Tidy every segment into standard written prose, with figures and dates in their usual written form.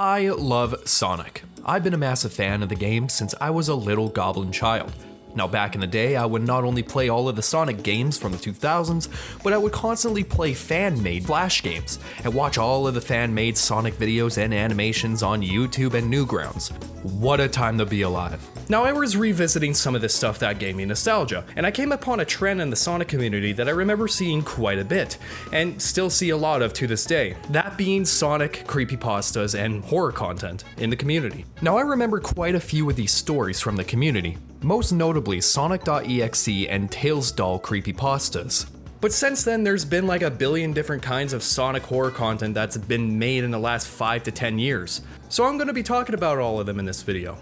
I love Sonic. I've been a massive fan of the game since I was a little goblin child. Now back in the day, I would not only play all of the Sonic games from the 2000s, but I would constantly play fan-made Flash games, and watch all of the fan-made Sonic videos and animations on YouTube and Newgrounds. What a time to be alive. Now I was revisiting some of this stuff that gave me nostalgia, and I came upon a trend in the Sonic community that I remember seeing quite a bit, and still see a lot of to this day. That being Sonic creepypastas and horror content in the community. Now I remember quite a few of these stories from the community, most notably Sonic.exe and Tails Doll creepypastas. But since then, there's been like a billion different kinds of Sonic horror content that's been made in the last 5 to 10 years. So I'm going to be talking about all of them in this video.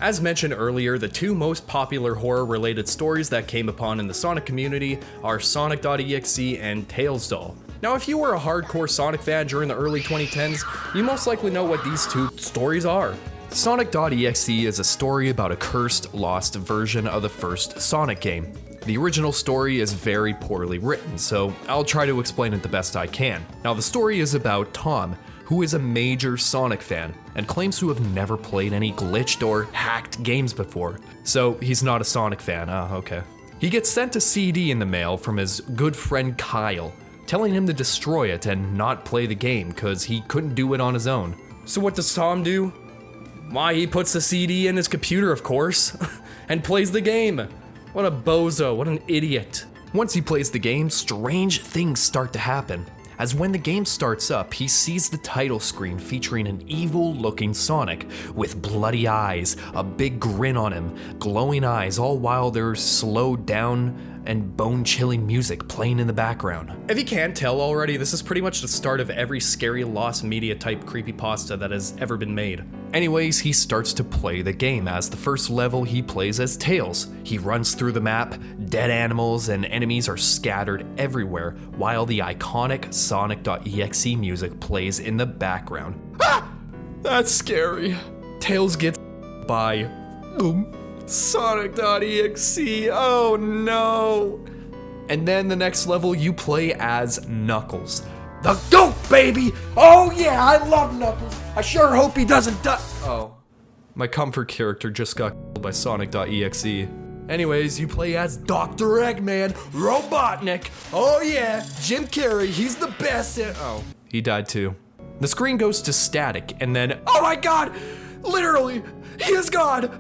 As mentioned earlier, the two most popular horror-related stories that came upon in the Sonic community are Sonic.exe and Tails Doll. Now, if you were a hardcore Sonic fan during the early 2010s, you most likely know what these two stories are. Sonic.exe is a story about a cursed, lost version of the first Sonic game. The original story is very poorly written, so I'll try to explain it the best I can. Now, the story is about Tom, who is a major Sonic fan, and claims to have never played any glitched or hacked games before. So he's not a Sonic fan, okay. He gets sent a CD in the mail from his good friend Kyle, telling him to destroy it and not play the game, cause he couldn't do it on his own. So what does Tom do? Why, he puts the CD in his computer, of course, and plays the game. What a bozo, what an idiot. Once he plays the game, strange things start to happen. As when the game starts up, he sees the title screen featuring an evil-looking Sonic with bloody eyes, a big grin on him, glowing eyes, all while there's slowed down and bone-chilling music playing in the background. If you can't tell already, this is pretty much the start of every scary lost media type creepypasta that has ever been made. Anyways, he starts to play the game. As the first level, he plays as Tails. He runs through the map, dead animals and enemies are scattered everywhere, while the iconic Sonic.exe music plays in the background. Ah! That's scary. Tails gets by Sonic.exe, oh no! And then the next level you play as Knuckles. The goat, baby! Oh yeah, I love Knuckles! I sure hope he doesn't die. Oh. My comfort character just got killed by Sonic.exe. Anyways, you play as Dr. Eggman, Robotnik. Oh yeah, Jim Carrey, he's the best at— oh. He died too. The screen goes to static, and then— oh my god! Literally, he is God!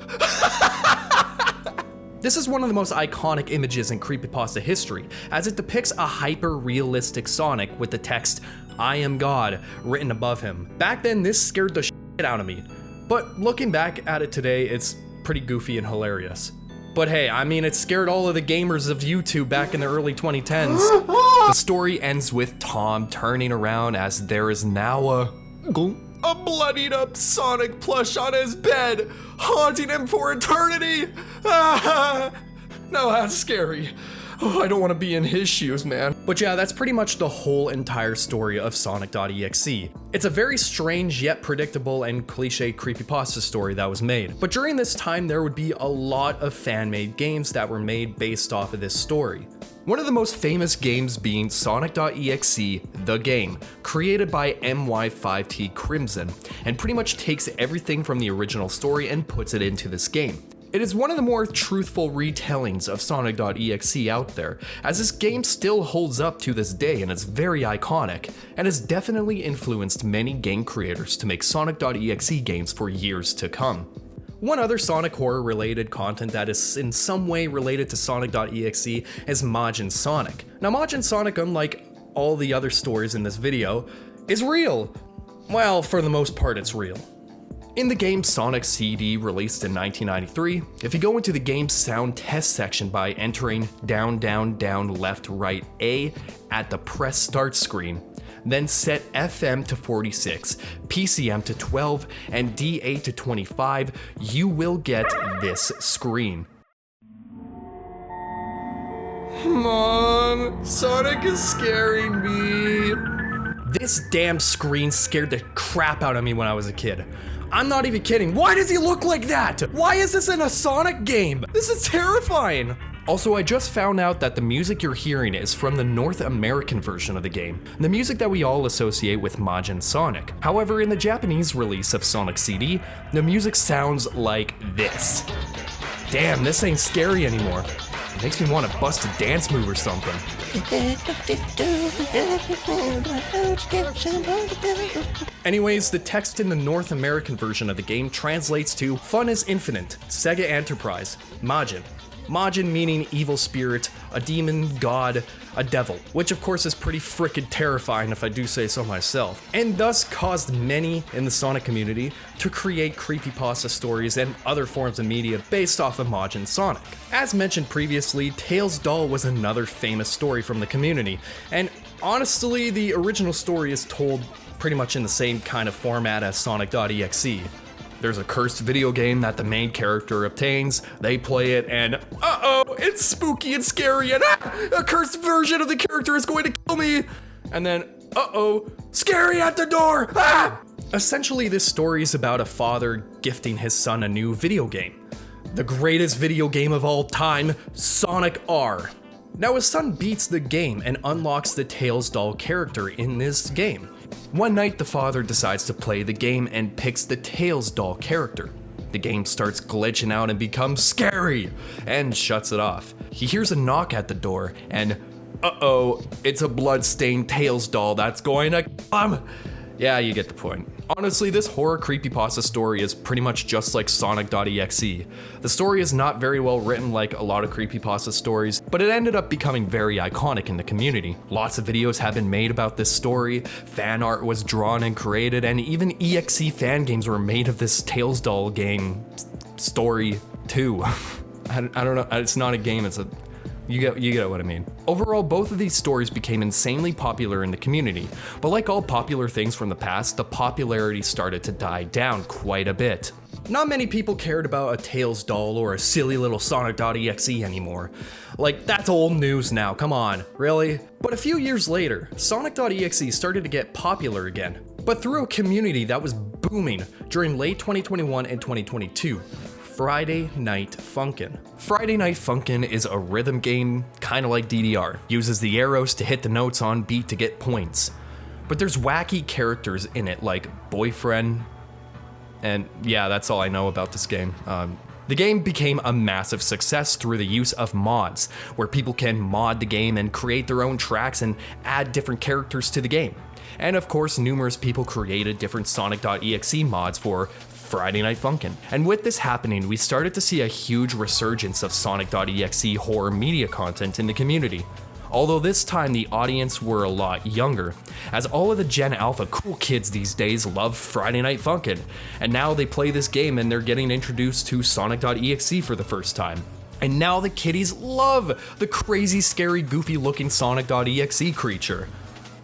This is one of the most iconic images in creepypasta history, as it depicts a hyper-realistic Sonic with the text, "I am God," written above him. Back then, this scared the shit out of me. But looking back at it today, it's pretty goofy and hilarious. But hey, I mean, it scared all of the gamers of YouTube back in the early 2010s. The story ends with Tom turning around as there is now a bloodied up Sonic plush on his bed, haunting him for eternity. Ah, no, that's scary. Oh, I don't want to be in his shoes, man. But yeah, that's pretty much the whole entire story of Sonic.exe. It's a very strange yet predictable and cliche creepypasta story that was made. But during this time, there would be a lot of fan-made games that were made based off of this story. One of the most famous games being Sonic.exe, the game, created by MY5T Crimson, and pretty much takes everything from the original story and puts it into this game. It is one of the more truthful retellings of Sonic.exe out there, as this game still holds up to this day and is very iconic, and has definitely influenced many game creators to make Sonic.exe games for years to come. One other Sonic horror related content that is in some way related to Sonic.exe is Majin Sonic. Now Majin Sonic, unlike all the other stories in this video, is real. Well, for the most part it's real. In the game Sonic CD released in 1993, if you go into the game's sound test section by entering down, down, down, left, right, A at the press start screen, then set FM to 46, PCM to 12, and D8 to 25, you will get this screen. Mom, Sonic is scaring me. This damn screen scared the crap out of me when I was a kid. I'm not even kidding. Why does he look like that? Why is this in a Sonic game? This is terrifying. Also, I just found out that the music you're hearing is from the North American version of the game, the music that we all associate with Majin Sonic. However, in the Japanese release of Sonic CD, the music sounds like this. Damn, this ain't scary anymore. It makes me want to bust a dance move or something. Anyways, the text in the North American version of the game translates to "Fun is infinite, Sega Enterprise, Majin." Majin meaning evil spirit, a demon, god, a devil, which of course is pretty frickin' terrifying if I do say so myself, and thus caused many in the Sonic community to create creepypasta stories and other forms of media based off of Majin Sonic. As mentioned previously, Tails' doll was another famous story from the community, and honestly, the original story is told pretty much in the same kind of format as Sonic.exe. There's a cursed video game that the main character obtains, they play it, and uh-oh, it's spooky and scary, and a cursed version of the character is going to kill me! And then, uh-oh, scary at the door! Ah! Essentially, this story is about a father gifting his son a new video game. The greatest video game of all time, Sonic R. Now his son beats the game and unlocks the Tails doll character in this game. One night, the father decides to play the game and picks the Tails doll character. The game starts glitching out and becomes scary, and shuts it off. He hears a knock at the door, and uh-oh, it's a blood-stained Tails doll that's going to kill him. Yeah, you get the point. Honestly, this horror creepypasta story is pretty much just like Sonic.exe. The story is not very well written like a lot of creepypasta stories, but it ended up becoming very iconic in the community. Lots of videos have been made about this story, fan art was drawn and created, and even EXE fan games were made of this Tails doll game story too. I don't know, it's not a game, it's a... You get what I mean. Overall, both of these stories became insanely popular in the community, but like all popular things from the past, the popularity started to die down quite a bit. Not many people cared about a Tails doll or a silly little Sonic.exe anymore. Like, that's old news now, come on, really? But a few years later, Sonic.exe started to get popular again, but through a community that was booming during late 2021 and 2022. Friday Night Funkin'. Friday Night Funkin' is a rhythm game, kinda like DDR. Uses the arrows to hit the notes on beat to get points. But there's wacky characters in it like Boyfriend, and yeah, that's all I know about this game. The game became a massive success through the use of mods, where people can mod the game and create their own tracks and add different characters to the game. And of course, numerous people created different Sonic.exe mods for Friday Night Funkin'. And with this happening, we started to see a huge resurgence of Sonic.exe horror media content in the community. Although this time the audience were a lot younger, as all of the Gen Alpha cool kids these days love Friday Night Funkin', and now they play this game and they're getting introduced to Sonic.exe for the first time. And now the kiddies love the crazy, scary, goofy looking Sonic.exe creature.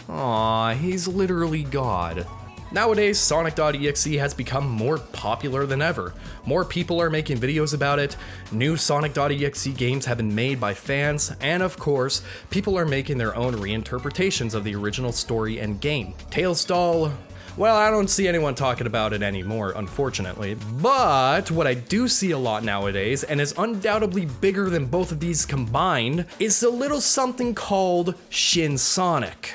Aww, he's literally God. Nowadays, Sonic.exe has become more popular than ever. More people are making videos about it, new Sonic.exe games have been made by fans, and of course, people are making their own reinterpretations of the original story and game. Tails doll, well, I don't see anyone talking about it anymore, unfortunately. But what I do see a lot nowadays, and is undoubtedly bigger than both of these combined, is a little something called Shin Sonic.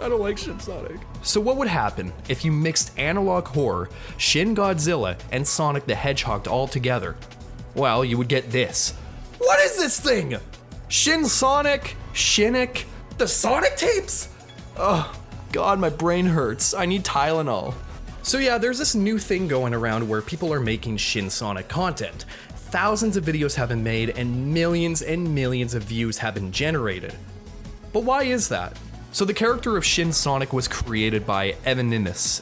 I don't like Shin Sonic. So what would happen if you mixed analog horror, Shin Godzilla, and Sonic the Hedgehog all together? Well, you would get this. What is this thing? Shin Sonic? Shinnick? The Sonic tapes? Oh, God, my brain hurts. I need Tylenol. So yeah, there's this new thing going around where people are making Shin Sonic content. Thousands of videos have been made and millions of views have been generated. But why is that? So the character of Shin Sonic was created by Evanimus,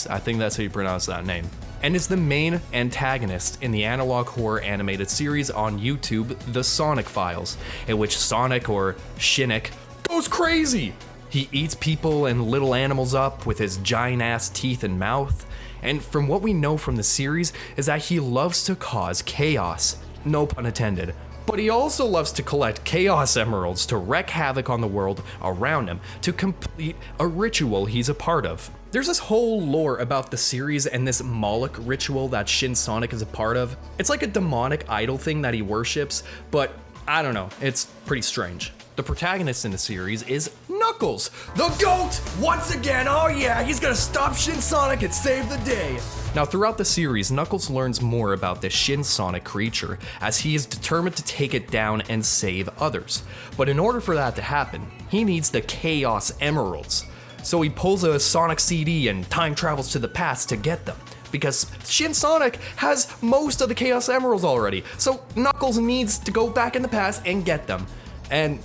I think that's how you pronounce that name, and is the main antagonist in the analog horror animated series on YouTube, The Sonic Files, in which Sonic, or Shinnick, goes crazy! He eats people and little animals up with his giant-ass teeth and mouth, and from what we know from the series is that he loves to cause chaos, no pun intended. But he also loves to collect Chaos Emeralds to wreak havoc on the world around him to complete a ritual he's a part of. There's this whole lore about the series and this Moloch ritual that Shin Sonic is a part of. It's like a demonic idol thing that he worships, but I don't know, it's pretty strange. The protagonist in the series is Knuckles, the GOAT! Once again, oh yeah, he's gonna stop Shin Sonic and save the day! Now throughout the series, Knuckles learns more about the Shin Sonic creature as he is determined to take it down and save others. But in order for that to happen, he needs the Chaos Emeralds. So he pulls a Sonic CD and time travels to the past to get them. Because Shin Sonic has most of the Chaos Emeralds already, so Knuckles needs to go back in the past and get them. And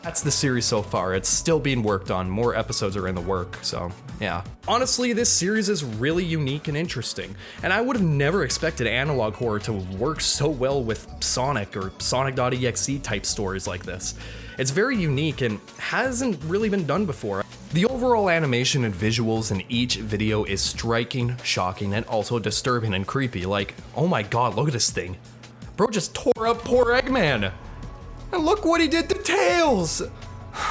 that's the series so far. It's still being worked on. More episodes are in the work, so yeah. Honestly, this series is really unique and interesting, and I would have never expected analog horror to work so well with Sonic or Sonic.exe type stories like this. It's very unique and hasn't really been done before. The overall animation and visuals in each video is striking, shocking, and also disturbing and creepy. Like, oh my god, look at this thing. Bro just tore up poor Eggman. And look what he did to Tails!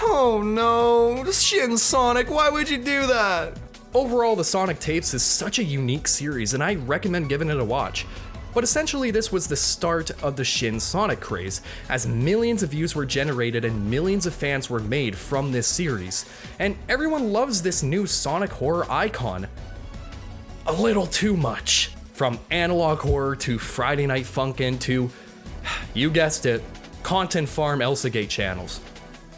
Oh no, Shin Sonic, why would you do that? Overall, the Sonic Tapes is such a unique series, and I recommend giving it a watch. But essentially, this was the start of the Shin Sonic craze, as millions of views were generated and millions of fans were made from this series. And everyone loves this new Sonic horror icon. A little too much. From analog horror to Friday Night Funkin' to, you guessed it, Content Farm Elsagate channels.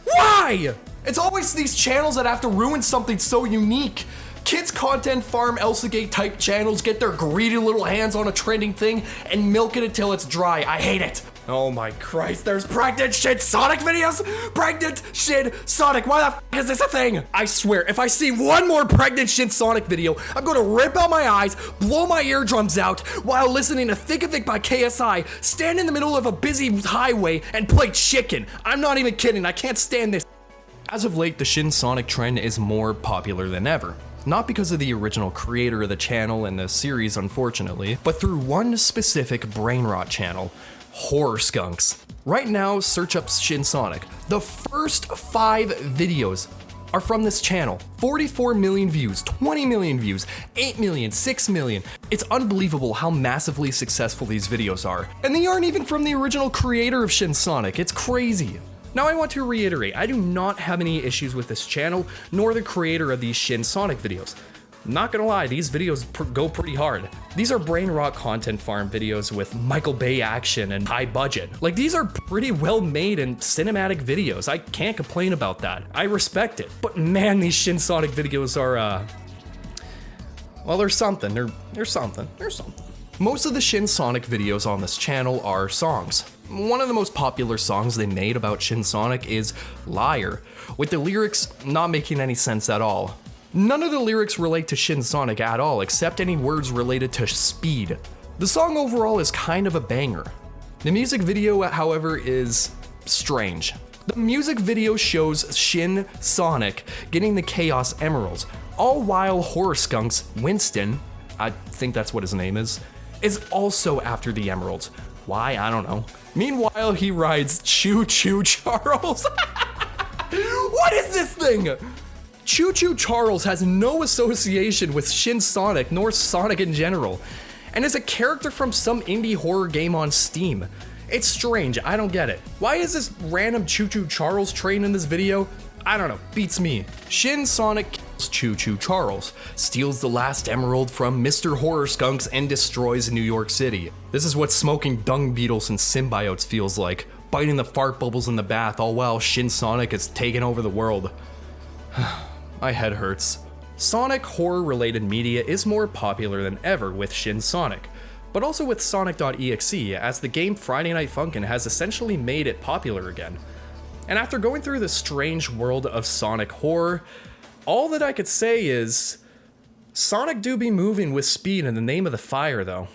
Why? It's always these channels that have to ruin something so unique. Kids Content Farm Elsagate type channels get their greedy little hands on a trending thing and milk it until it's dry. I hate it. Oh my Christ, there's pregnant Shin Sonic videos? Pregnant Shin Sonic, why the f is this a thing? I swear, if I see one more pregnant Shin Sonic video, I'm gonna rip out my eyes, blow my eardrums out, while listening to Think of It by KSI, stand in the middle of a busy highway, and play chicken. I'm not even kidding, I can't stand this. As of late, the Shin Sonic trend is more popular than ever. Not because of the original creator of the channel and the series, unfortunately, but through one specific brainrot channel, Horror Skunks. Right now, search up Shin Sonic. The first 5 videos are from this channel. 44 million views, 20 million views, 8 million, 6 million. It's unbelievable how massively successful these videos are. And they aren't even from the original creator of Shin Sonic. It's crazy. Now I want to reiterate, I do not have any issues with this channel, nor the creator of these Shin Sonic videos. Not gonna lie, these videos go pretty hard. These are brain rot content farm videos with Michael Bay action and high budget. Like, these are pretty well made and cinematic videos. I can't complain about that. I respect it. But man, these Shin Sonic videos are, well, they're something. They're something. Most of the Shin Sonic videos on this channel are songs. One of the most popular songs they made about Shin Sonic is Liar, with the lyrics not making any sense at all. None of the lyrics relate to Shin Sonic at all, except any words related to speed. The song overall is kind of a banger. The music video, however, is strange. The music video shows Shin Sonic getting the Chaos Emeralds, all while Horror Skunks Winston, I think that's what his name is also after the emeralds. Why? I don't know. Meanwhile, he rides Choo Choo Charles. What is this thing? Choo Choo Charles has no association with Shin Sonic nor Sonic in general, and is a character from some indie horror game on Steam. It's strange, I don't get it. Why is this random Choo Choo Charles train in this video? I don't know, beats me. Shin Sonic kills Choo Choo Charles, steals the last emerald from Mr. Horror Skunks, and destroys New York City. This is what smoking dung beetles and symbiotes feels like, biting the fart bubbles in the bath, all while Shin Sonic is taking over the world. My head hurts. Sonic horror-related media is more popular than ever with Shin Sonic, but also with Sonic.exe, as the game Friday Night Funkin' has essentially made it popular again. And after going through the strange world of Sonic horror, all that I could say is, Sonic do be moving with speed in the name of the fire though.